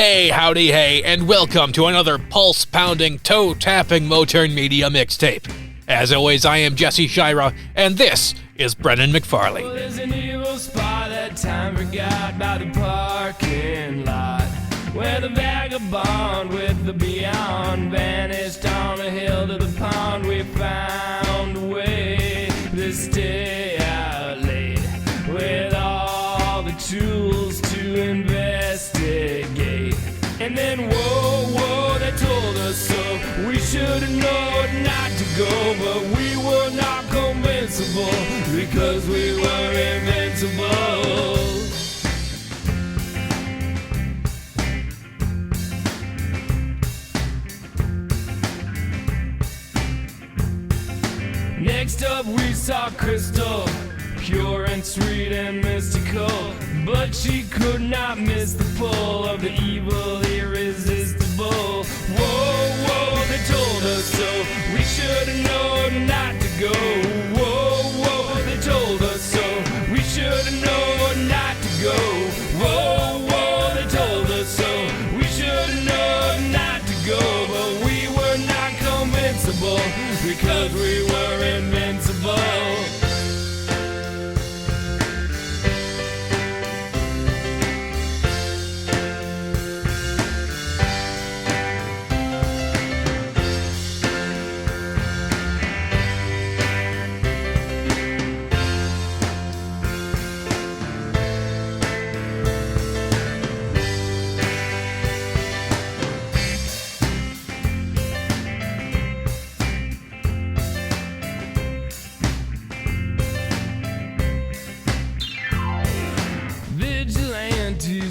Hey, howdy, hey, and welcome to another pulse-pounding, toe-tapping Motern Media mixtape. As always, I am Jesse Shira, and this is Brennan McFarley. Well, there's an evil spot that time forgot by the parking lot, where the vagabond with the beyond vanished on a hill to the pond. We found a way to stay out late with all the tools to investigate. And then whoa, they told us so. We should have known not to go, but we were not convincible because we were invincible. Next up we saw Crystal, pure and sweet and mystical, but she could not miss the pull of the evil irresistible. Whoa, they told us so. We should have known not to go. Whoa, they told us so. We should have known not to go. Whoa, they told us so. We should have known not to go, but we were not convincible because we were invincible.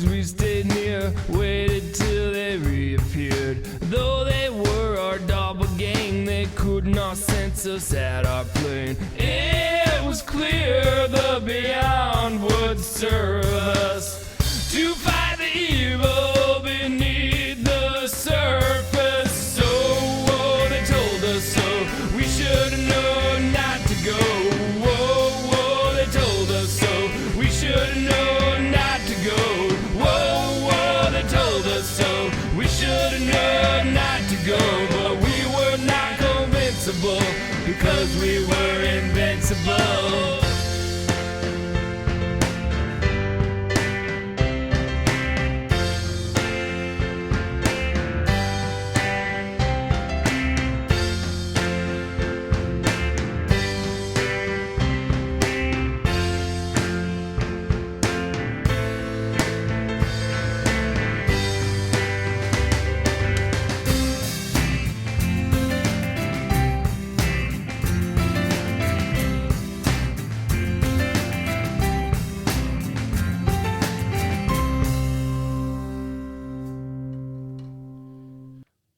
We stayed near, waited till they reappeared. Though they were our doppelgang, they could not sense us at our plane. It was clear the beyond would serve us to fight the evil beneath the surface. So they told us so. We should have known not to go. Whoa, they told us so. We should have known not to go. So we should have known not to go, but we were not convincible because we were invincible.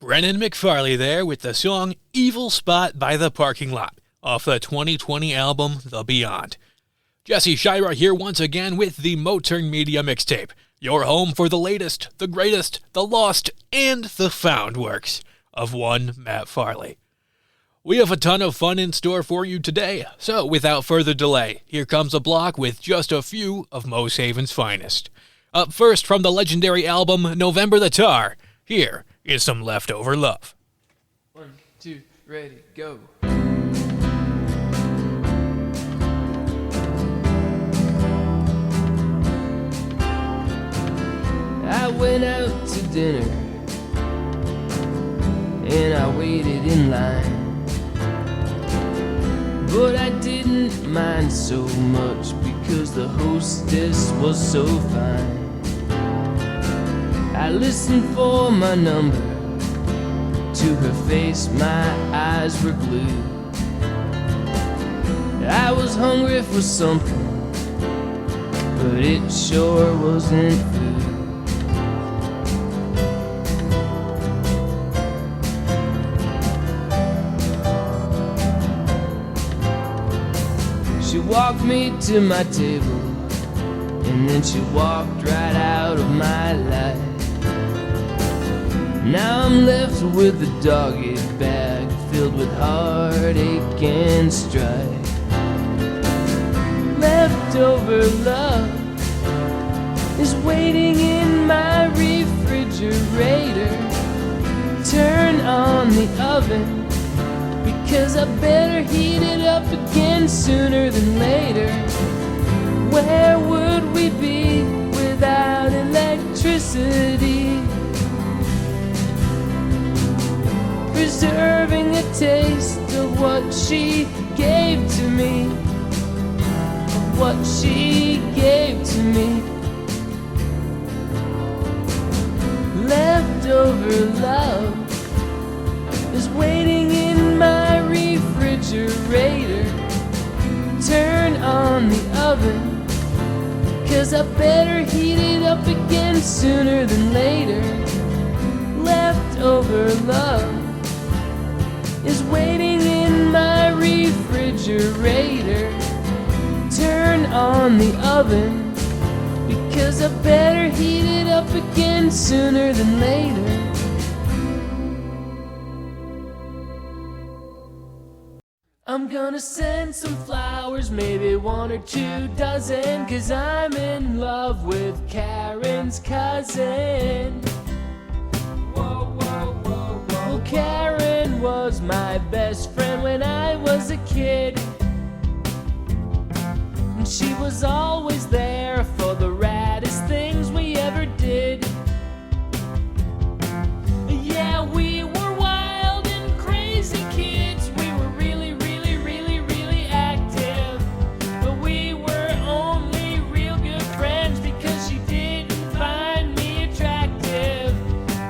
Brennan McFarley there with the song Evil Spot by the Parking Lot off the 2020 album The Beyond. Jesse Shira here once again with the Motern Media mixtape, your home for the latest, the greatest, the lost, and the found works of one Matt Farley. We have a ton of fun in store for you today, so without further delay, here comes a block with just a few of Moes Haven's finest. Up first from the legendary album November the Tar, here is some Leftover Love. 1, 2, ready, go. I went out to dinner and I waited in line, but I didn't mind so much because the hostess was so fine. I listened for my number. To her face, my eyes were glued. I was hungry for something, but it sure wasn't food. She walked me to my table, and then she walked right out of my life. Now I'm left with a dog-eared bag filled with heartache and strife. Leftover love is waiting in my refrigerator. on the oven, because I better heat it up again sooner than later. Where would we be without electricity? Preserving a taste of what she gave to me, of what she gave to me. Leftover love is waiting in my refrigerator. Turn on the oven, 'cause I better heat it up again sooner than later. Leftover love is waiting in my refrigerator. Turn on the oven, because I better heat it up again sooner than later. I'm gonna send some flowers, maybe 1 or 2 dozen, 'cause I'm in love with Karen's cousin. Whoa, whoa, whoa, whoa. Well, Karen was my best friend when I was a kid, and she was always there for the raddest things we ever did. Yeah, we were wild and crazy kids. We were really, really, really, really active. But we were only real good friends because she didn't find me attractive.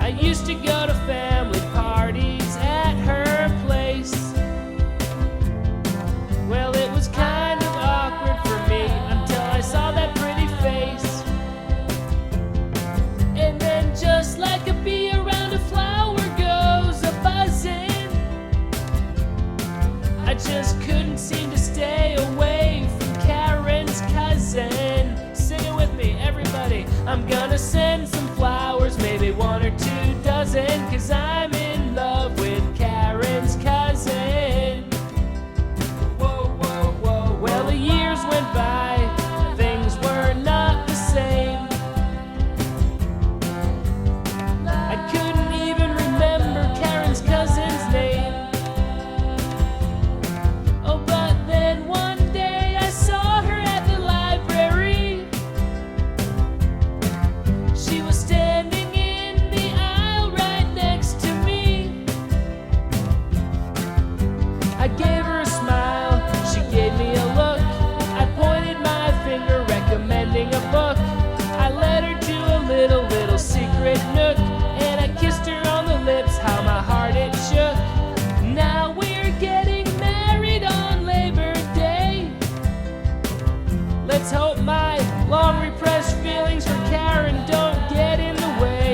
I used to go to family parties at her place. Well, it was kind of awkward for me until I saw that pretty face. And then just like a bee around a flower goes a buzzing, I just couldn't seem to stay away from Karen's cousin. Sing it with me, everybody. I'm gonna send some flowers, maybe 1 or 2 dozen, 'cause I'm in love with Karen's cousin. Whoa, whoa, whoa. Well, the years went by, things were not the same. I couldn't even remember Karen's cousin's name. Oh, but then one day I saw her at the library. She was standing in the aisle right next to me. I gave her a smile, she gave me a look. I pointed my finger recommending a book. I led her to a little secret nook, and I kissed her on the lips, how my heart it shook. Now we're getting married on Labor Day. Let's hope my long repressed feelings for Karen don't get in the way.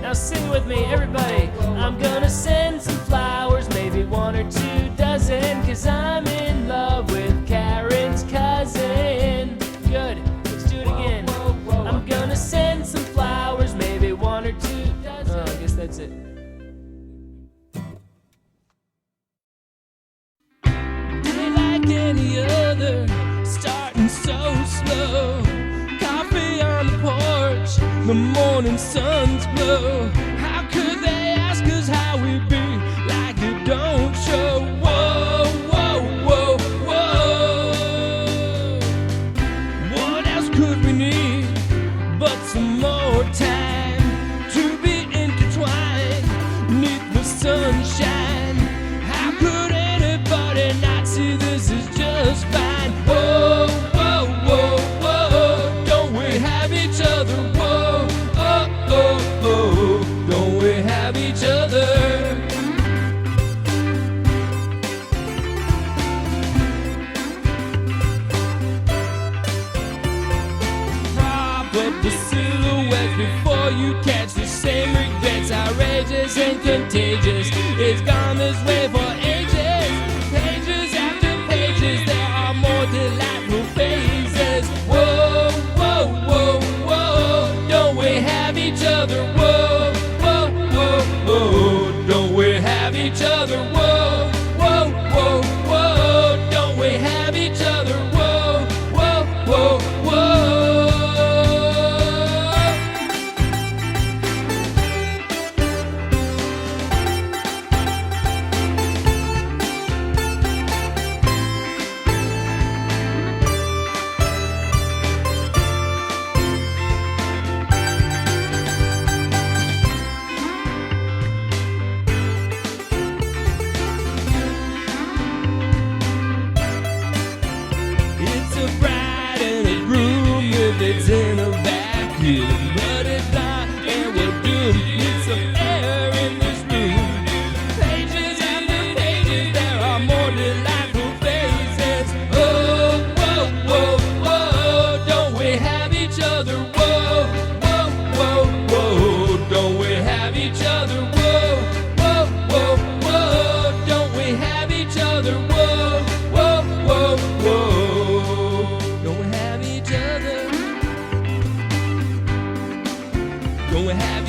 Now sing with me, everybody. I'm gonna send some flowers, maybe 1 or 2 dozen, 'cause I'm in love with Karen's cousin. Good, let's do it again. I'm gonna send some flowers, maybe 1 or 2 dozen. Oh, I guess that's it. Day like any other, starting so slow. Coffee on the porch, the morning sun's glow. How could they ask us how we be like it don't show? Whoa, whoa, whoa, whoa. What else could we need but some more time to be intertwined neath the sunshine? How could anybody not see this is just fine? Whoa, whoa, whoa, whoa. Don't we have each other? Whoa, oh, oh, oh. Don't we have each other? Prop up the silhouette before you catch the same regrets. Outrageous and contagious. It's gone this way for ages. Pages after pages, there are more delightful phases. Whoa, whoa, whoa, whoa. Don't we have each other? Whoa, whoa, whoa, whoa. Don't we have each other? Whoa, whoa, whoa, whoa. Don't we have each other? Whoa, whoa, whoa, whoa.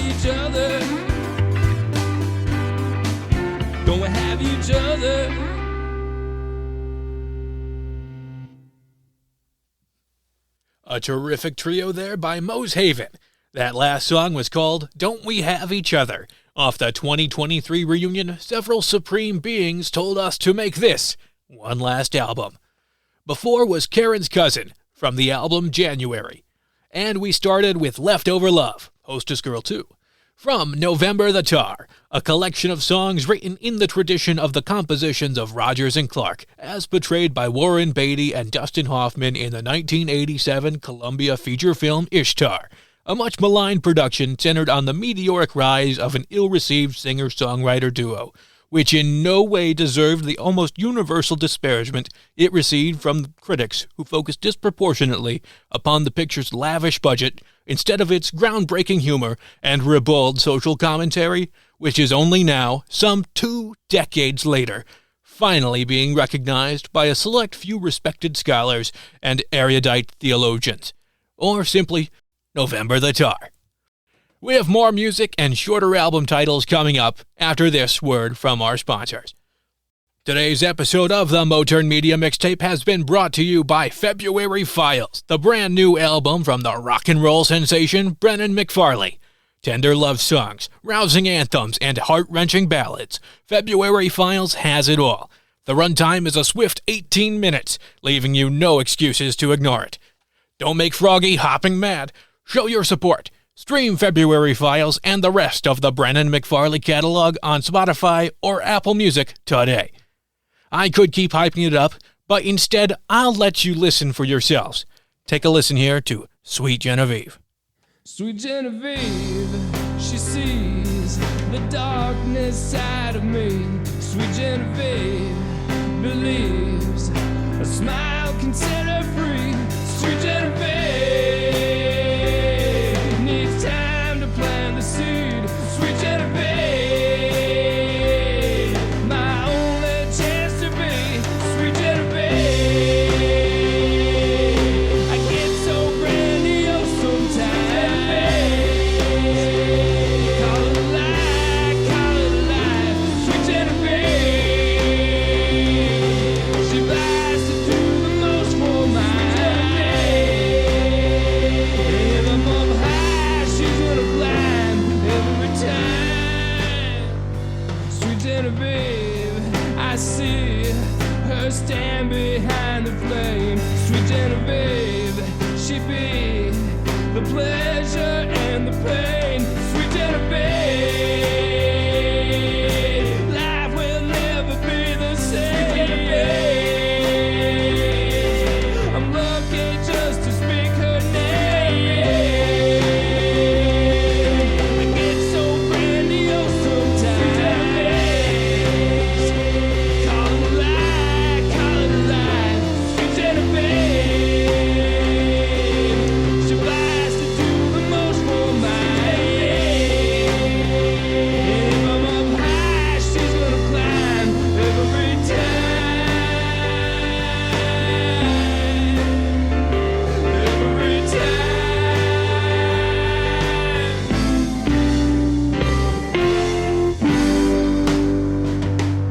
each other? Don't we have each other? A terrific trio there by Moes. That last song was called Don't We Have Each Other. Off the 2023 reunion, several supreme beings told us to make this one last album. Before was Karen's Cousin from the album January. And we started with Leftover Love, Hostess Girl 2. From November the Tar, a collection of songs written in the tradition of the compositions of Rogers and Clark, as portrayed by Warren Beatty and Dustin Hoffman in the 1987 Columbia feature film Ishtar, a much-maligned production centered on the meteoric rise of an ill-received singer-songwriter duo, which in no way deserved the almost universal disparagement it received from critics who focused disproportionately upon the picture's lavish budget instead of its groundbreaking humor and ribald social commentary, which is only now, some 2 decades later, finally being recognized by a select few respected scholars and erudite theologians, or simply November the Tar. We have more music and shorter album titles coming up after this word from our sponsors. Today's episode of the Motern Media Mixtape has been brought to you by February Files, the brand new album from the rock and roll sensation Brennan McFarley. Tender love songs, rousing anthems, and heart-wrenching ballads, February Files has it all. The runtime is a swift 18 minutes, leaving you no excuses to ignore it. Don't make Froggy hopping mad. Show your support. Stream February Files and the rest of the Brennan McFarley catalog on Spotify or Apple Music today. I could keep hyping it up, but instead I'll let you listen for yourselves. Take a listen here to Sweet Genevieve. Sweet Genevieve, she sees the darkness side of me. Sweet Genevieve believes a smile can set her free. Sweet Genevieve needs time to plant the seed. Sweet Genevieve, my only chance to be. Sweet Genevieve, I get so grandiose sometimes. Call it a lie, call it a lie. Sweet Genevieve, she buys to do the most for mine. If I'm up high, she's gonna climb every time. Sweet Genevieve, I see her stand behind the flame. Sweet Genevieve, she be the pleasure and the pain. Sweet Genevieve, life will never be the same. Sweet Genevieve, I'm lucky just to speak her name. I get so grandiose sometimes. Call it a lie, call it a lie. Sweet Genevieve, she flies to do the most for mine. If I'm up high, she's gonna climb every time. Every time.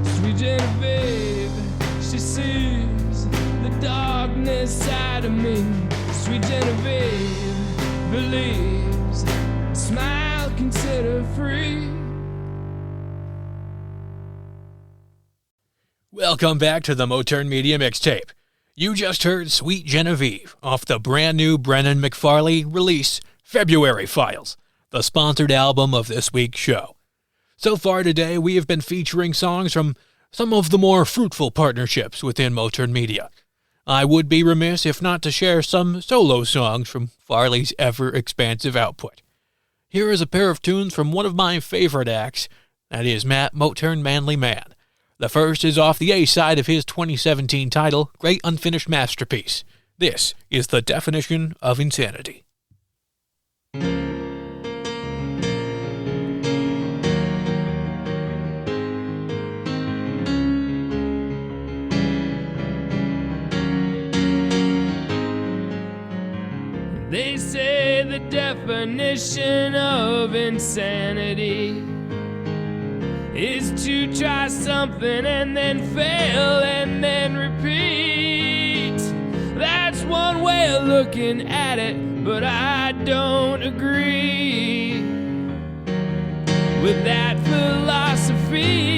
Sweet Genevieve, she sees the darkness side of me. Sweet Genevieve believes a smile can set her free. Welcome back to the Motern Media Mixtape. You just heard Sweet Genevieve off the brand new Brennan McFarley release, February Files, the sponsored album of this week's show. So far today, we have been featuring songs from some of the more fruitful partnerships within Motern Media. I would be remiss if not to share some solo songs from Farley's ever-expansive output. Here is a pair of tunes from one of my favorite acts, that is Matt Motern Manly Man. The first is off the A-side of his 2017 title, Great Unfinished Masterpiece. This is the definition of insanity. They say the definition definition of insanity is to try something and then fail and then repeat. That's one way of looking at it, but I don't agree with that philosophy.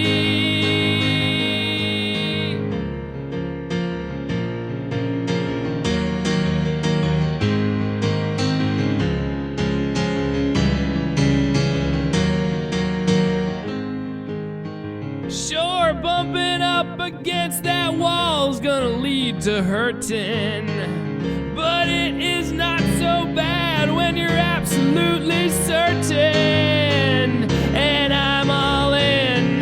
Sure, bumping up against that wall's gonna lead to hurting, but it is not so bad when you're absolutely certain. And I'm all in,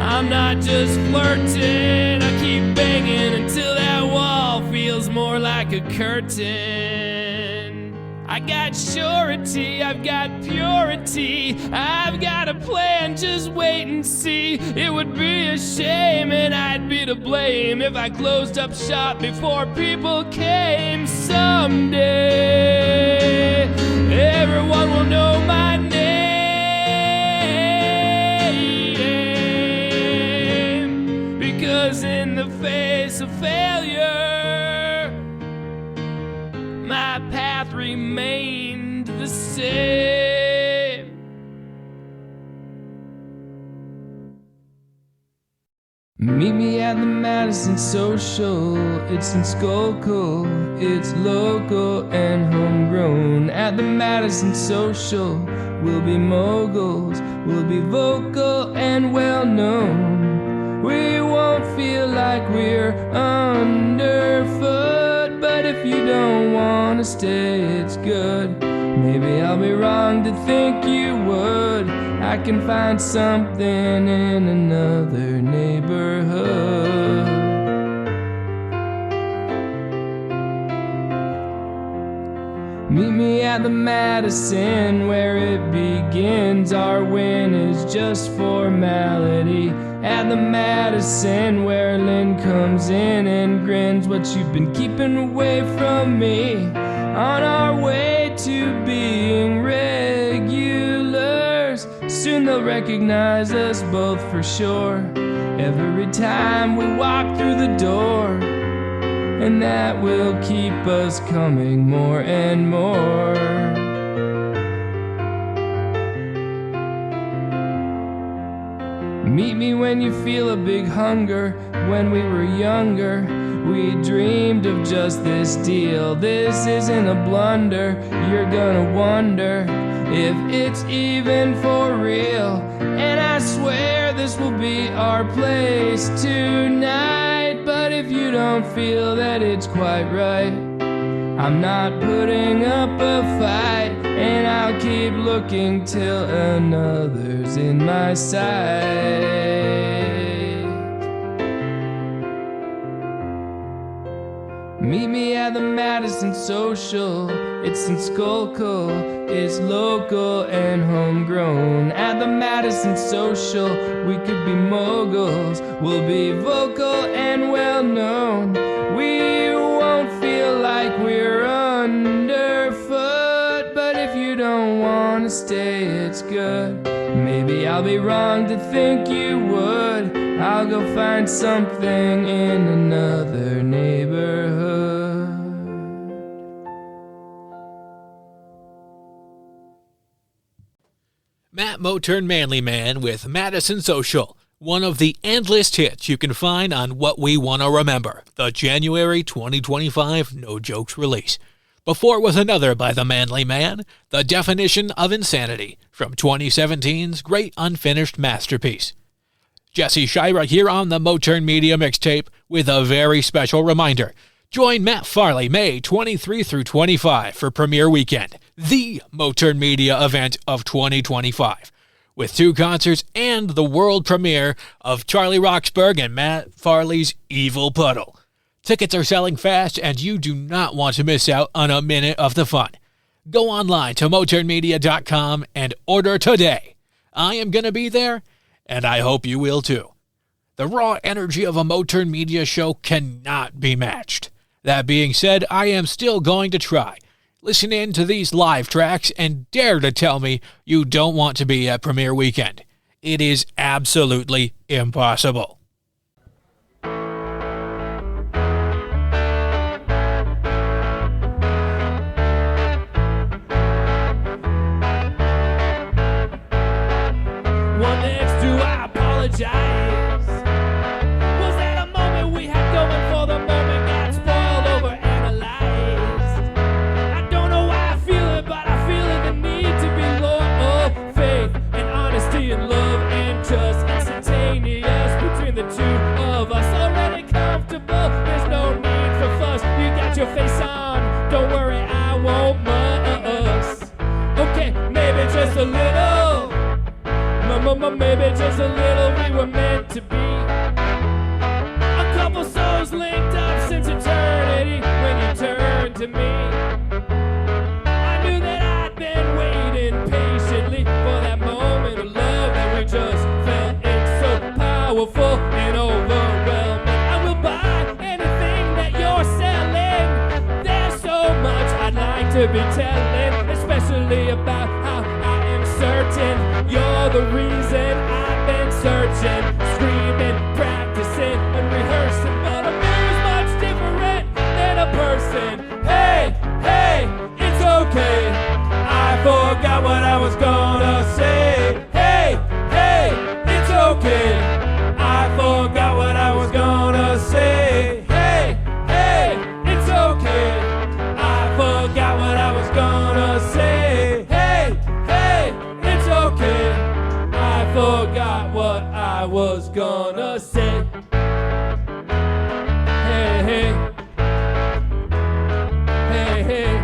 I'm not just flirting. I keep banging until that wall feels more like a curtain. I got surety, I've got purity, I've got a plan, just wait and see. It would be a shame and I'd be to blame if I closed up shop before people came. Someday everyone will know my name, because in the face of failure my path remained the same. Meet me at the Madison Social. It's in Schuylkill, it's local and homegrown. At the Madison Social, we'll be moguls, we'll be vocal and well known. We won't feel like we're underfoot, but if you don't wanna stay, it's good. Maybe I'll be wrong to think you would. I can find something in another neighborhood. Meet me at the Madison where it begins. Our win is just formality. At the Madison where Lynn comes in and grins what you've been keeping away from me. On our way to being regulars, soon they'll recognize us both for sure. Every time we walk through the door, and that will keep us coming more and more. Meet me when you feel a big hunger. When we were younger, we dreamed of just this deal. This isn't a blunder. You're gonna wonder if it's even for real. And I swear this will be our place tonight. But if you don't feel that it's quite right, I'm not putting up a fight, and I'll keep looking till another's in my sight. Meet me at the Madison Social. It's in Schuylkill, it's local and homegrown. At the Madison Social, we could be moguls, we'll be vocal and well known. We won't feel like we're underfoot, but if you don't want to stay, it's good. Maybe I'll be wrong to think you would. I'll go find something in another neighborhood. Matt Motern Manly Man with Madison Social, one of the endless hits you can find on What We Wanna Remember, the January 2025 No Jokes release. Before was another by the Manly Man, The Definition of Insanity, from 2017's great unfinished masterpiece. Jesse Shira here on the Motern Media Mixtape with a very special reminder. Join McFarley May 23 through 25 for Premiere Weekend, the Motern Media event of 2025, with 2 concerts and the world premiere of Charlie Roxburgh and Matt Farley's Evil Puddle. Tickets are selling fast, and you do not want to miss out on a minute of the fun. Go online to moternmedia.com and order today. I am going to be there, and I hope you will too. The raw energy of a Motern Media show cannot be matched. That being said, I am still going to try. Listen in to these live tracks and dare to tell me you don't want to be at premiere weekend. It is absolutely impossible. One next to I apologize. Was that a moment we had going for the moment got spoiled over analyzed? I don't know why I feel it, but I feel it, the need to be loyal, faith and honesty and love and trust instantaneous between the two of us. Already comfortable, there's no need for fuss. You got your face on, don't worry, I won't muss. Okay, maybe just a little. Maybe just a little, we were meant to be. A couple souls linked up since eternity. When you turned to me, I knew that I'd been waiting patiently for that moment of love that we just felt. It's so powerful and overwhelming. I will buy anything that you're selling. There's so much I'd like to be telling, especially about how I am certain you're the reason I've been searching, screaming, practicing, and rehearsing. But a mirror's much different than a person. Hey, hey, it's okay. I forgot what I was gonna say. Hey, hey, it's okay. I forgot what I was gonna say. Hey, hey, it's okay. I forgot what I was gonna say. Hey, hey, it's okay. I forgot what I was gonna say. Hey, hey. Hey, hey.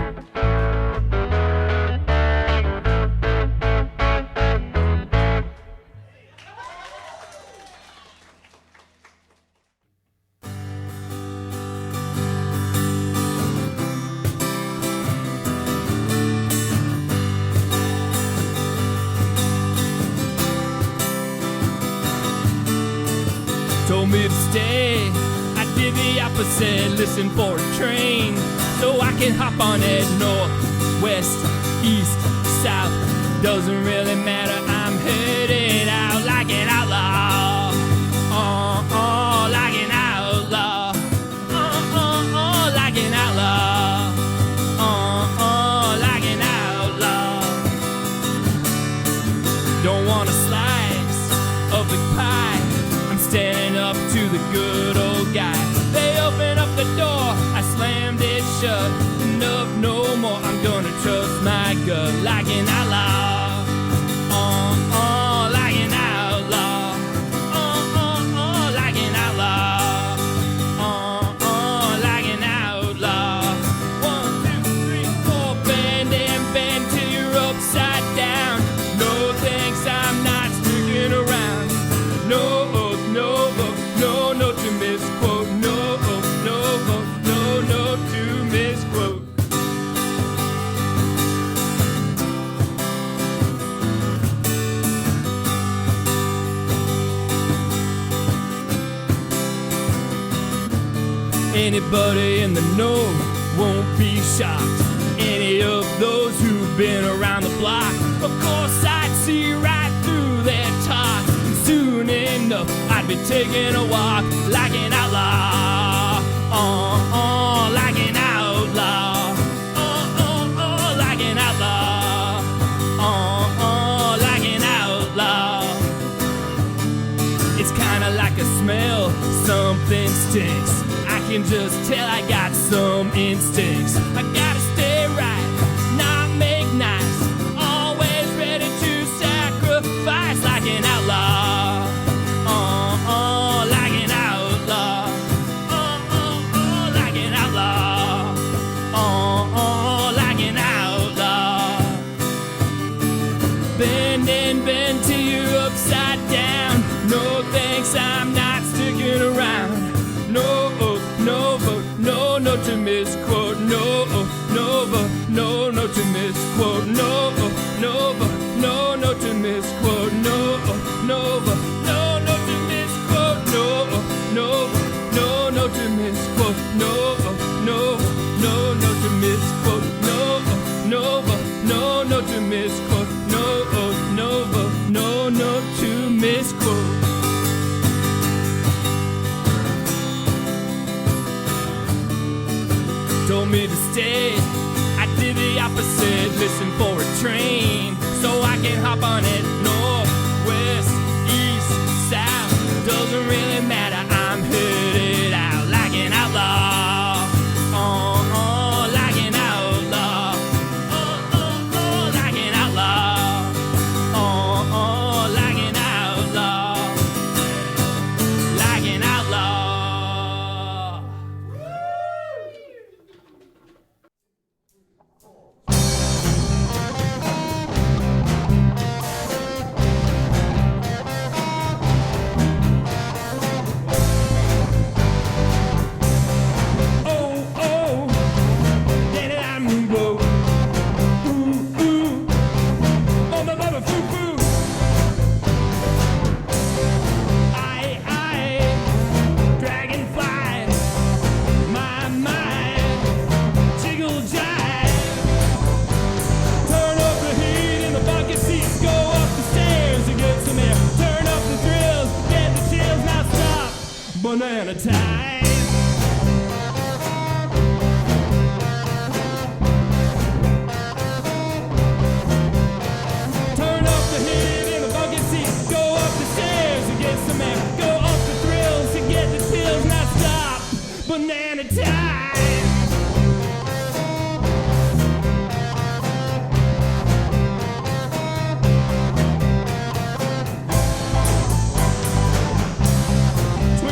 Told me to stay, I did the opposite. Listen for a train, so I can hop on it. North, west, east, south, doesn't really matter. I'm headed out like an outlaw. Like an outlaw. Like an outlaw. Like an outlaw. Don't want a slice of the pie. I'm standing up to the good old guy. They opened up the door, I slammed it shut. Enough, no more, I'm gonna trust my gut. Like an outlaw. Like an outlaw. Like an outlaw. Like an outlaw. 1, 2, 3, 4, bend and bend till you're upside down. No thanks, I'm not sticking around. No to misquote. No to misquote. Anybody in the know won't be shocked. Any of those who've been around the block, of course I'd see right through their talk. Soon enough I'd be taking a walk like an outlaw. Like an outlaw. Like an outlaw. Like an outlaw. It's kinda like a smell, something stinks. I can just tell I got some instincts. I gotta stay right, not make nice. Always ready to sacrifice like an outlaw. Like an outlaw. Like an outlaw. Like an outlaw. Bend and bend till you're upside down. No thanks, I'm not sticking around. No to misquote. No to misquote. No to misquote. No to misquote. No to misquote. No to misquote. No listen for a train so I can hop on it. North, west, east, south, doesn't really matter. I'm headed out like an outlaw. Like an outlaw. Like an outlaw. Like an outlaw. Like an outlaw. Banana time. Turn up the heat in the bucket seat. Go up the stairs and get some air. Go up the thrills and get the chills. Now stop. Banana time.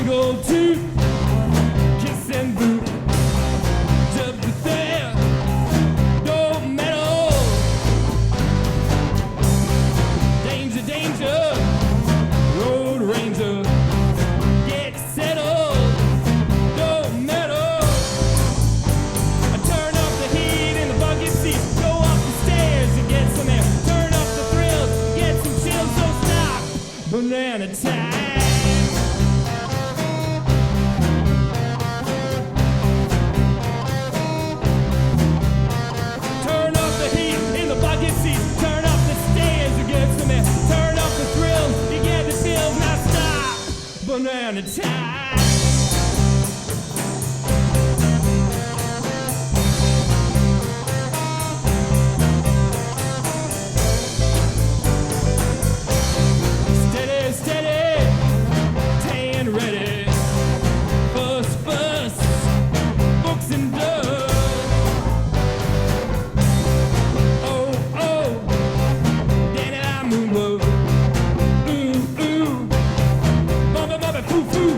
Gold tooth, kiss and boot, jump the fair, gold medal, danger, danger, road ranger, get settled, gold medal. I turn up the heat in the bucket seat, go up the stairs and get some air, turn up the thrills, get some chills, so stop, banana time. Banana time. Steady, steady, tan ready. Fuss, fuss, books and dust. Oh, oh, Dandelion Moonglow. Foo-foo.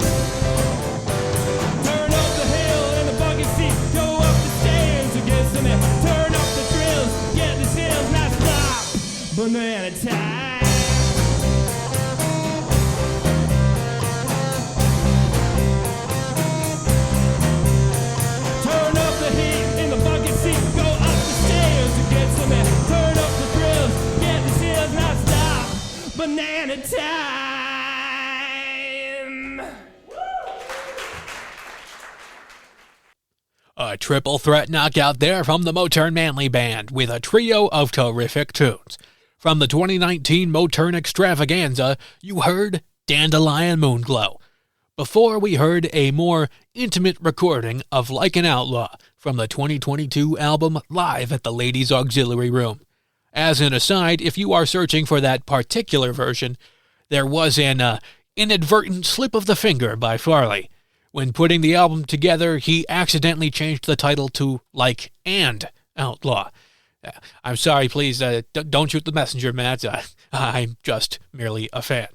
Turn up the hill in the bucket seat. Go up the stairs and get some air. Turn up the thrills, get the chills. Now stop. Banana time. Turn up the heat in the bucket seat. Go up the stairs and get some air. Turn up the thrills, get the chills. Now stop. Banana time. A triple threat knockout there from the Motern Manly Band with a trio of terrific tunes. From the 2019 Motern Extravaganza, you heard Dandelion Moonglow. Before, we heard a more intimate recording of Like an Outlaw from the 2022 album Live at the Ladies' Auxiliary Room. As an aside, if you are searching for that particular version, there was an inadvertent slip of the finger by Farley. When putting the album together, he accidentally changed the title to Like and Outlaw. I'm sorry, please, don't shoot the messenger, Matt. I'm just merely a fan.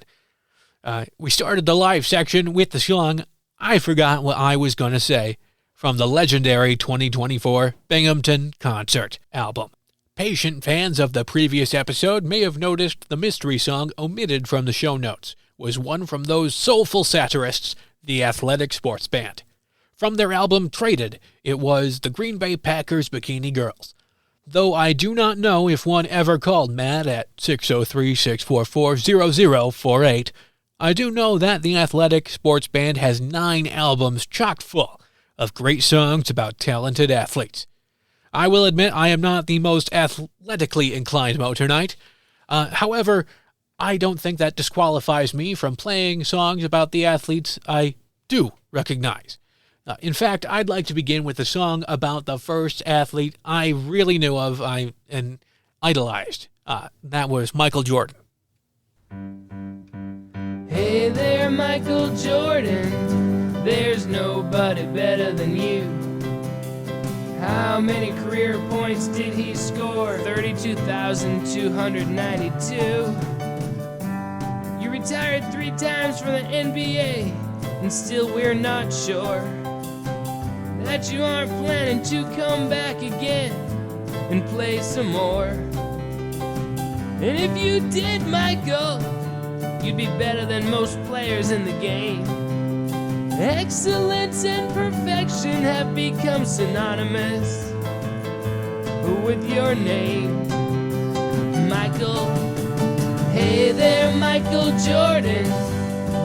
We started the live section with the song I Forgot What I Was Gonna Say from the legendary 2024 Binghamton Concert album. Patient fans of the previous episode may have noticed the mystery song omitted from the show notes was one from those soulful satirists, the Athletic Sports Band. From their album Traded, it was the Green Bay Packers Bikini Girls. Though I do not know if one ever called Matt at 603-644-0048, I do know that the Athletic Sports Band has 9 albums chock full of great songs about talented athletes. I will admit I am not the most athletically inclined Moternite. However, I don't think that disqualifies me from playing songs about the athletes I do recognize. In fact, I'd like to begin with a song about the first athlete I really knew of and idolized. That was Michael Jordan. Hey there, Michael Jordan, there's nobody better than you. How many career points did he score? 32,292. You retired 3 times from the NBA, and still we're not sure that you aren't planning to come back again and play some more. And if you did, Michael, you'd be better than most players in the game. Excellence and perfection have become synonymous with your name, Michael. Hey there, Michael Jordan,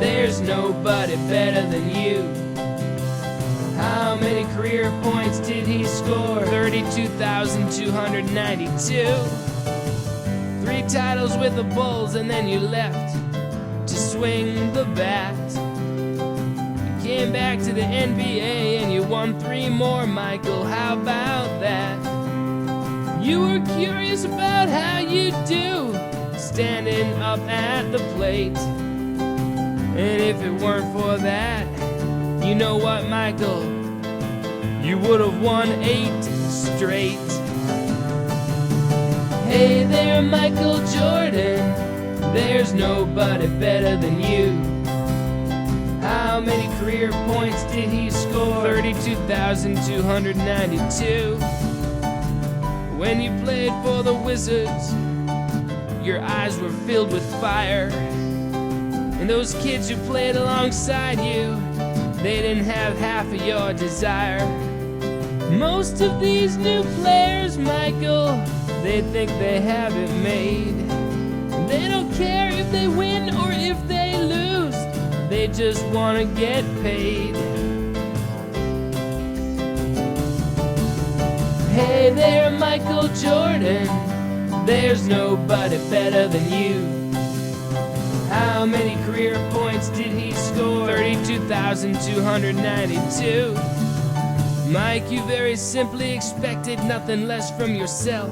there's nobody better than you. How many career points did he score? 32,292. 3 titles with the Bulls, and then you left to swing the bat. Came back to the NBA and you won 3 more, Michael. How about that? You were curious about how you do standing up at the plate. And if it weren't for that, you know what, Michael? You would have won 8 straight. Hey there, Michael Jordan, there's nobody better than you. How many career points did he score? 32,292. When you played for the Wizards, your eyes were filled with fire. And those kids who played alongside you, they didn't have half of your desire. Most of these new players, Michael, they think they have it made. They don't care if they win or if they lose, they just want to get paid. Hey there, Michael Jordan, there's nobody better than you. How many career points did he score? 32,292. Mike, you very simply expected nothing less from yourself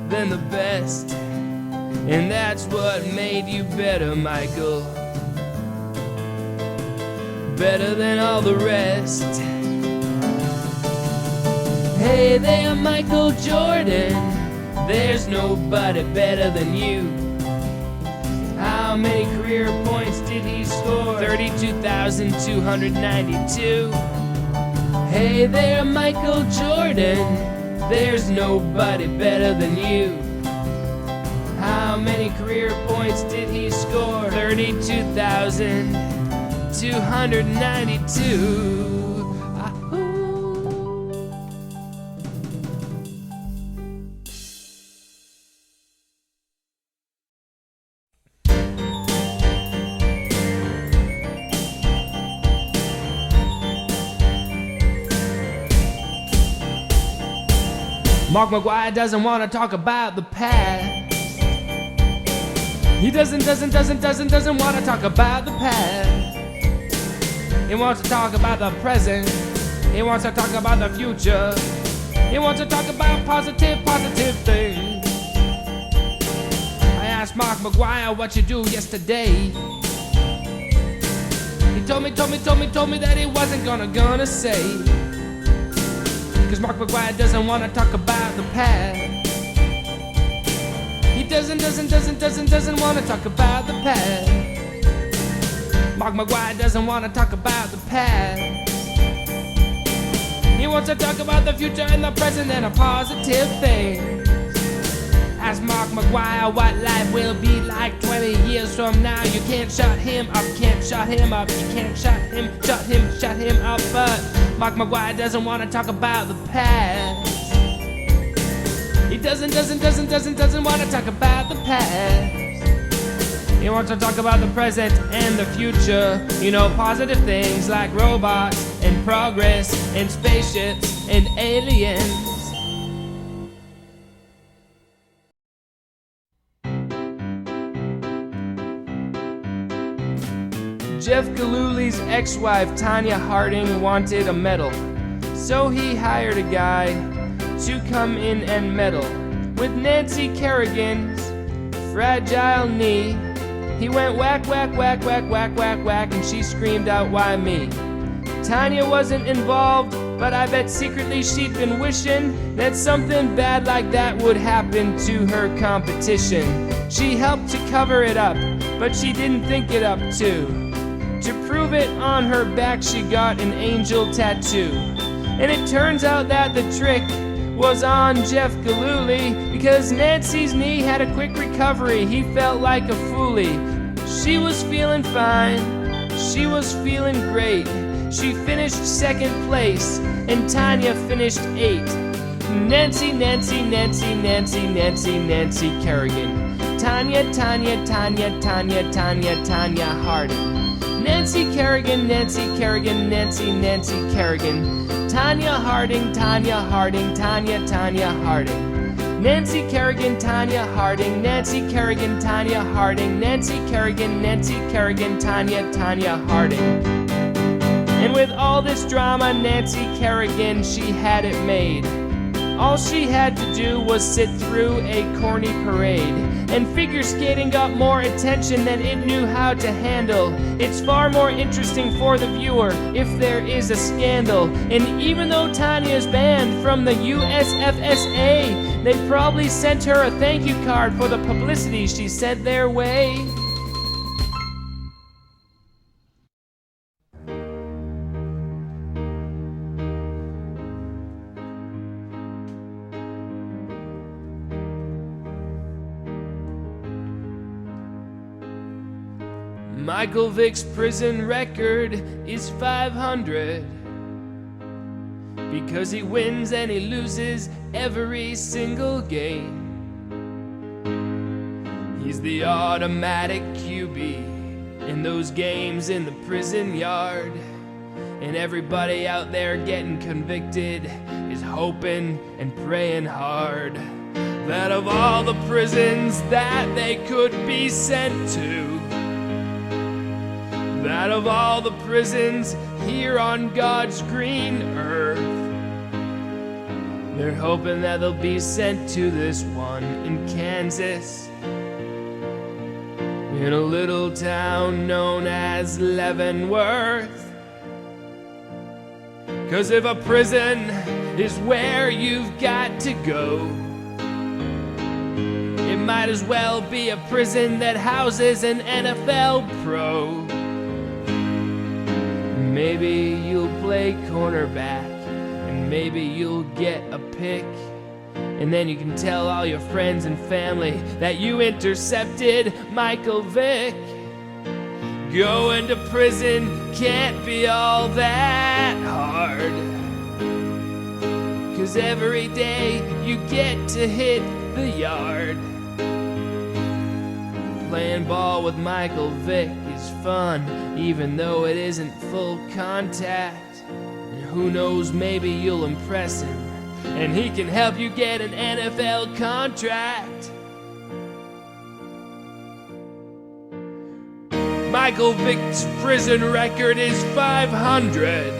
than the best. And that's what made you better, Michael. Better than all the rest. Hey there, Michael Jordan, there's nobody better than you. How many career points did he score? 32,292. Hey there, Michael Jordan, there's nobody better than you. How many career points did he score? 32,292. Mark McGwire doesn't want to talk about the past. He doesn't want to talk about the past. He wants to talk about the present. He wants to talk about the future. He wants to talk about positive things. I asked Mark McGwire what you do yesterday. He told me that he wasn't gonna say. Cause Mark McGwire doesn't want to talk about the past. He doesn't want to talk about the past. Mark McGwire doesn't want to talk about the past. He wants to talk about the future and the present and a positive thing. Ask Mark McGwire what life will be like 20 years from now. You can't shut him up, can't shut him up. You can't shut him up. But Mark McGwire doesn't want to talk about the past. He doesn't want to talk about the past. He wants to talk about the present and the future. You know, positive things like robots and progress and spaceships and aliens. Jeff Gillooly's ex-wife, Tanya Harding, wanted a medal. So he hired a guy to come in and meddle with Nancy Kerrigan's fragile knee. He went whack, whack, whack, whack, whack, whack, whack, and she screamed out, "Why me?" Tanya wasn't involved, but I bet secretly she'd been wishing that something bad like that would happen to her competition. She helped to cover it up, but she didn't think it up too. To prove it on her back, she got an angel tattoo. And it turns out that the trick was on Jeff Gillooly, because Nancy's knee had a quick recovery. He felt like a foolie. She was feeling fine, she was feeling great. She finished second place, and Tanya finished 8th. Nancy, Nancy, Nancy, Nancy, Nancy, Nancy Kerrigan. Tanya, Tanya, Tanya, Tanya, Tanya, Tanya Harding. Nancy Kerrigan, Nancy Kerrigan, Nancy, Nancy Kerrigan. Tanya Harding, Tanya Harding, Tanya, Tanya Harding. Nancy Kerrigan, Tanya Harding, Nancy Kerrigan, Tanya Harding, Nancy Kerrigan, Nancy Kerrigan, Tanya, Tanya Harding. And with all this drama, Nancy Kerrigan, she had it made. All she had to do was sit through a corny parade. And figure skating got more attention than it knew how to handle. It's far more interesting for the viewer if there is a scandal. And even though Tanya's banned from the USFSA, they probably sent her a thank you card for the publicity she sent their way. Michael Vick's prison record is 500 because he wins and he loses every single game. He's the automatic QB in those games in the prison yard. And everybody out there getting convicted is hoping and praying hard that of all the prisons that they could be sent to, that of all the prisons here on God's green earth, they're hoping that they'll be sent to this one in Kansas, in a little town known as Leavenworth. 'Cause if a prison is where you've got to go, it might as well be a prison that houses an NFL pro. Maybe you'll play cornerback, and maybe you'll get a pick, and then you can tell all your friends and family that you intercepted Michael Vick. Going to prison can't be all that hard, 'cause every day you get to hit the yard. Playing ball with Michael Vick is fun, even though it isn't full contact. And who knows, maybe you'll impress him, and he can help you get an NFL contract. Michael Vick's prison record is 500,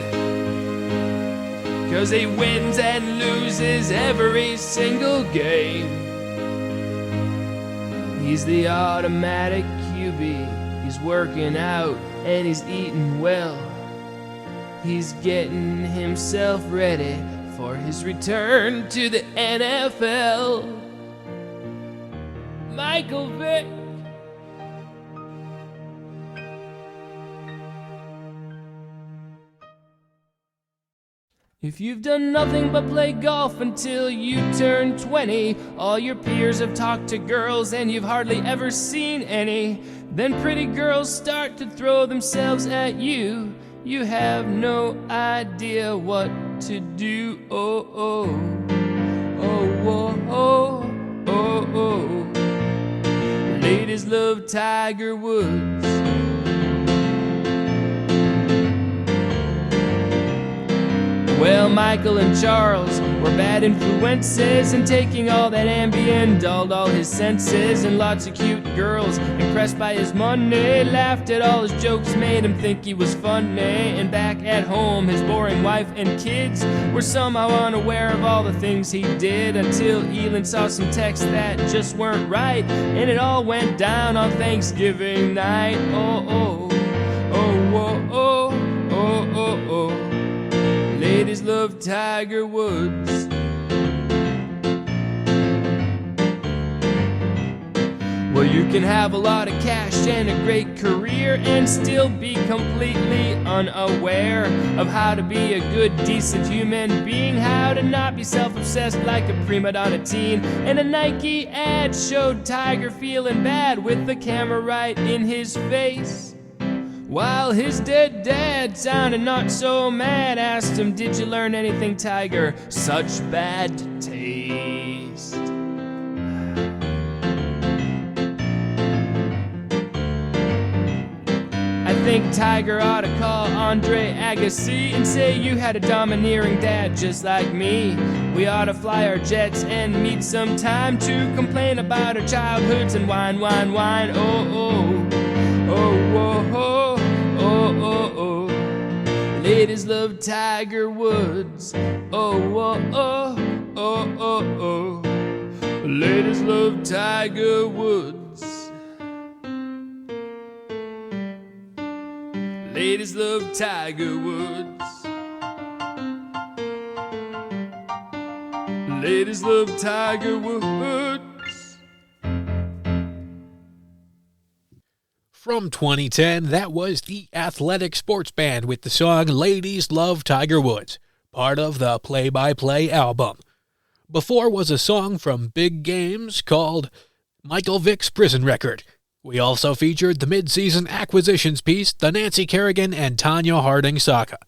'cause he wins and loses every single game. He's the automatic QB. He's working out and he's eating well. He's getting himself ready for his return to the NFL. Michael Vick. If you've done nothing but play golf until you turn 20, all your peers have talked to girls and you've hardly ever seen any, then pretty girls start to throw themselves at you. You have no idea what to do. Oh, oh, oh, oh, oh, oh, oh. Ladies love Tiger Woods. Well, Michael and Charles were bad influences, and taking all that Ambien dulled all his senses. And lots of cute girls, impressed by his money, laughed at all his jokes, made him think he was funny. And back at home, his boring wife and kids were somehow unaware of all the things he did, until Elin saw some texts that just weren't right, and it all went down on Thanksgiving night. Oh, oh, oh, oh, oh, oh, oh, oh. Ladies love Tiger Woods. Well, you can have a lot of cash and a great career and still be completely unaware of how to be a good, decent human being, how to not be self-obsessed like a prima donna teen. And a Nike ad showed Tiger feeling bad with the camera right in his face, while his dead dad, sounded not so mad, asked him, "Did you learn anything, Tiger? Such bad taste." I think Tiger ought to call Andre Agassi and say, "You had a domineering dad just like me. We ought to fly our jets and meet sometime to complain about our childhoods and wine, wine, wine. Oh, oh, oh, oh, oh, oh, oh, oh. Ladies love Tiger Woods. Oh, oh, oh, oh, oh, oh. Ladies love Tiger Woods. Ladies love Tiger Woods. Ladies love Tiger Woods. From 2010, that was the Athletic Sports Band with the song Ladies Love Tiger Woods, part of the Play-by-Play album. Before was a song from Big Games called Michael Vick's Prison Record. We also featured the mid-season acquisitions piece, the Nancy Kerrigan and Tanya Harding Saga.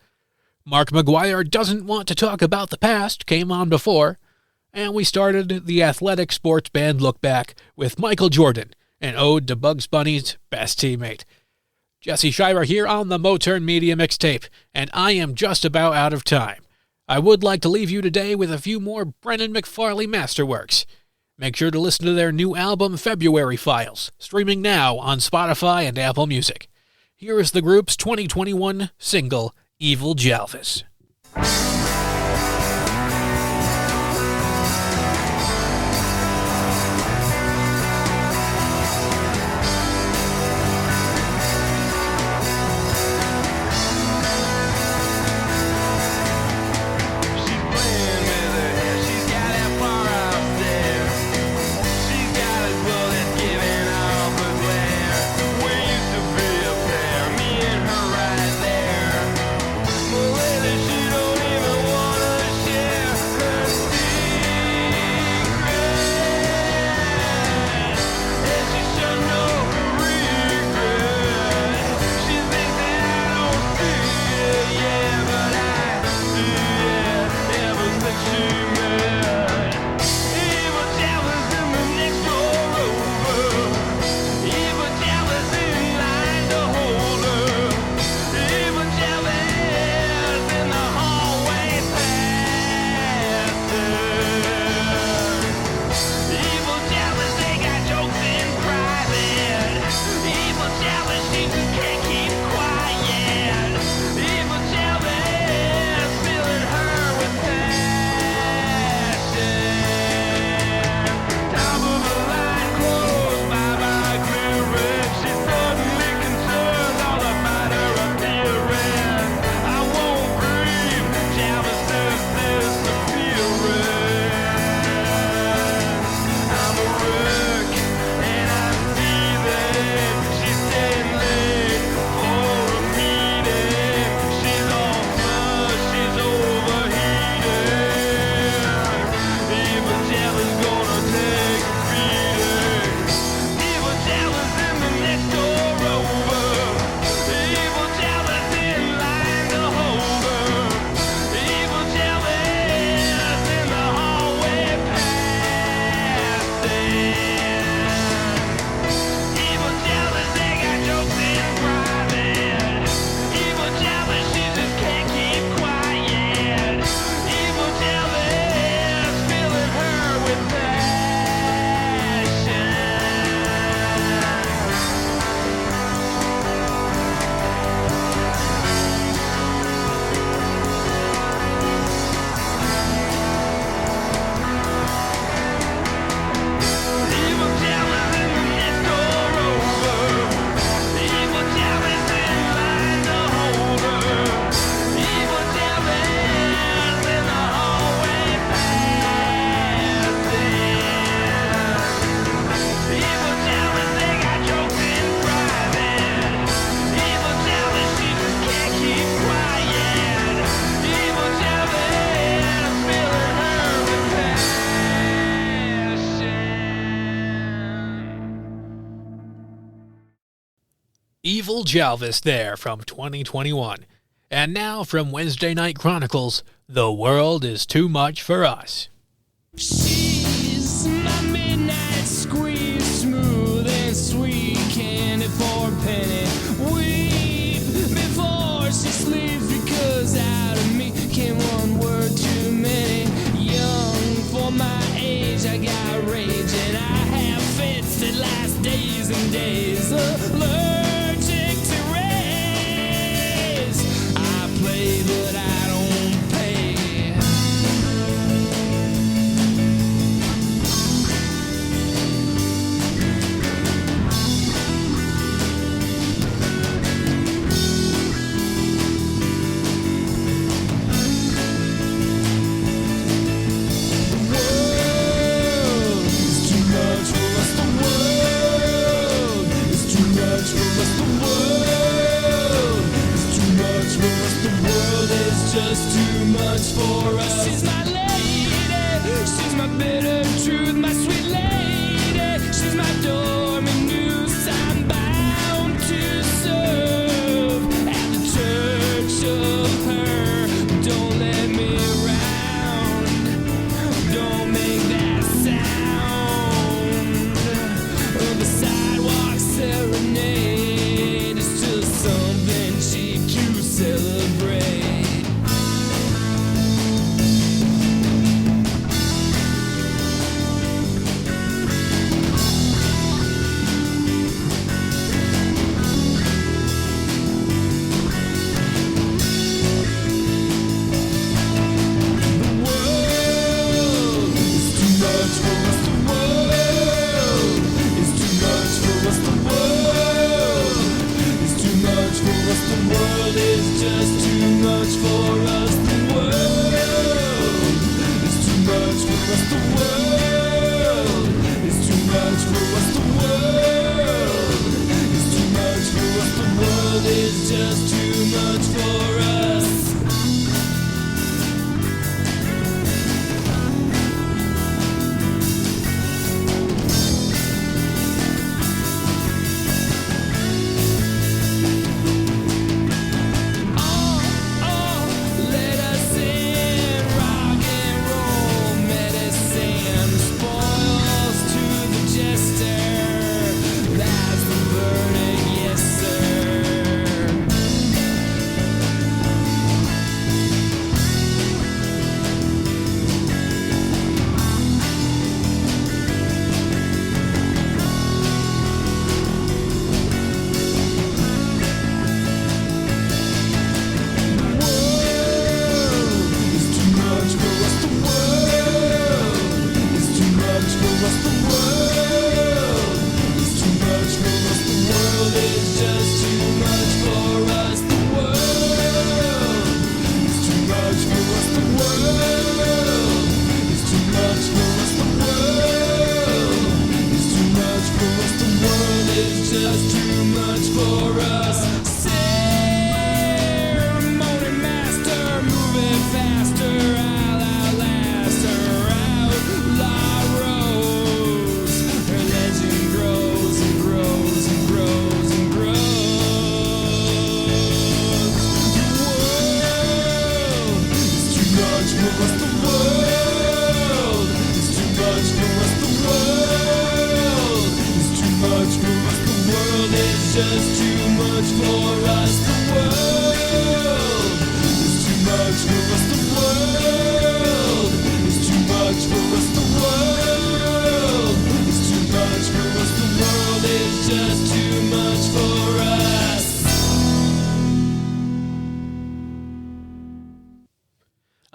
Mark McGwire Doesn't Want to Talk About the Past came on before, and we started the Athletic Sports Band look back with Michael Jordan, an ode to Bugs Bunny's best teammate. Jesse Shirer here on the Motern Media Mixtape, and I am just about out of time. I would like to leave you today with a few more Brennan McFarley masterworks. Make sure to listen to their new album, February Files, streaming now on Spotify and Apple Music. Here is the group's 2021 single, Evil Jalvis. She don't even Evil Jalvis there from 2021. And now from Wednesday Night Chronicles, The World is Too Much for Us. She's my midnight squeeze, smooth and sweet, candy for a penny. Weep before she sleeps, because out of me came one word too many. Young for my age, I got rage, and I have fits that last days and days. Allergic to rays, I play but I don't pay. Just too much for us. She's my lady, she's my bitter truth, my sweet lady. She's my dormant noose, I'm bound to serve at the church of her. Don't let me around, don't make that sound. The sidewalk serenade is just something cheap to celebrate.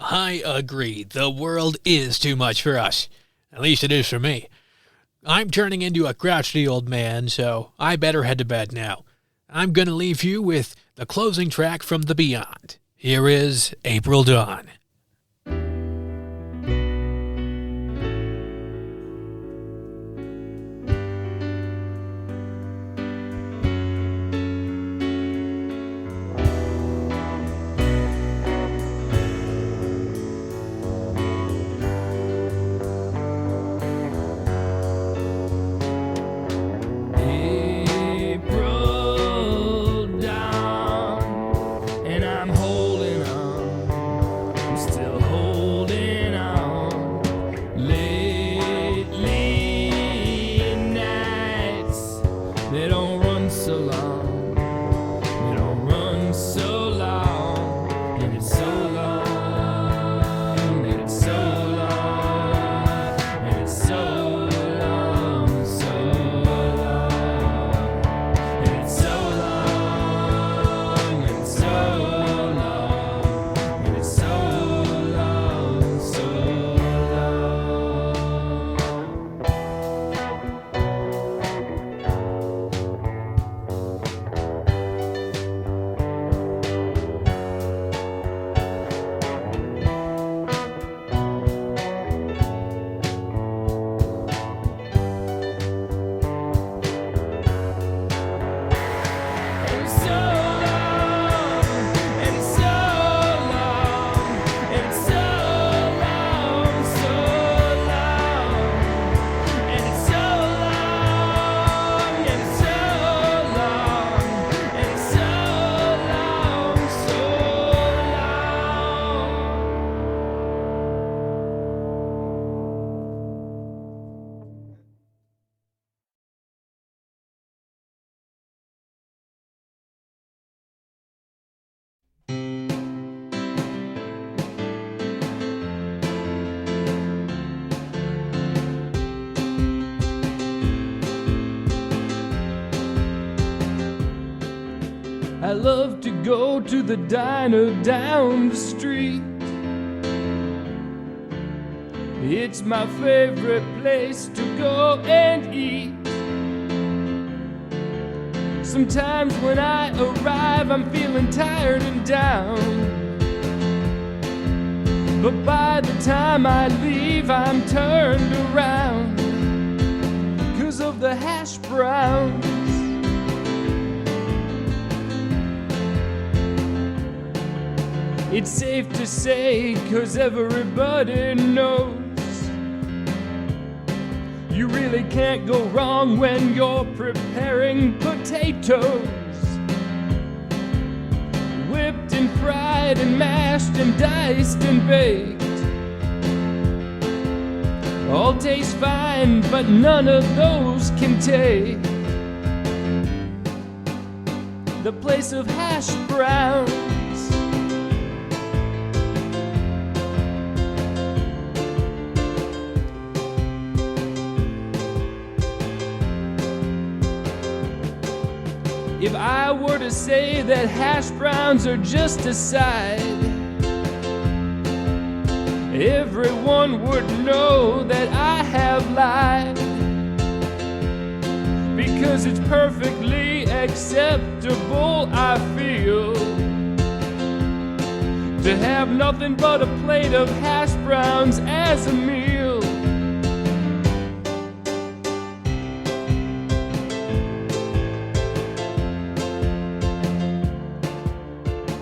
I agree. The world is too much for us. At least it is for me. I'm turning into a crotchety old man, so I better head to bed now. I'm going to leave you with the closing track from the Beyond. Here is April Dawn. April I love to go to the diner down the street. It's my favorite place to go and eat. Sometimes when I arrive, I'm feeling tired and down. But by the time I leave, I'm turned around 'cause of the hash browns. It's safe to say, 'cause everybody knows you really can't go wrong when you're preparing potatoes. Whipped and fried and mashed and diced and baked. All taste fine, but none of those can take the place of hash browns. If I were to say that hash browns are just a side, everyone would know that I have lied. Because it's perfectly acceptable, I feel, to have nothing but a plate of hash browns as a meal.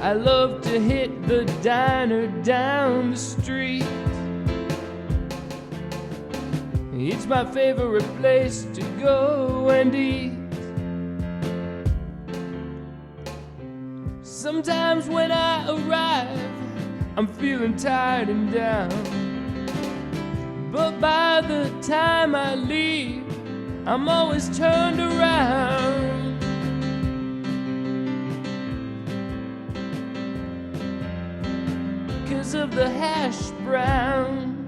I love to hit the diner down the street. It's my favorite place to go and eat. Sometimes when I arrive, I'm feeling tired and down. But by the time I leave, I'm always turned around 'cause of the hash brown.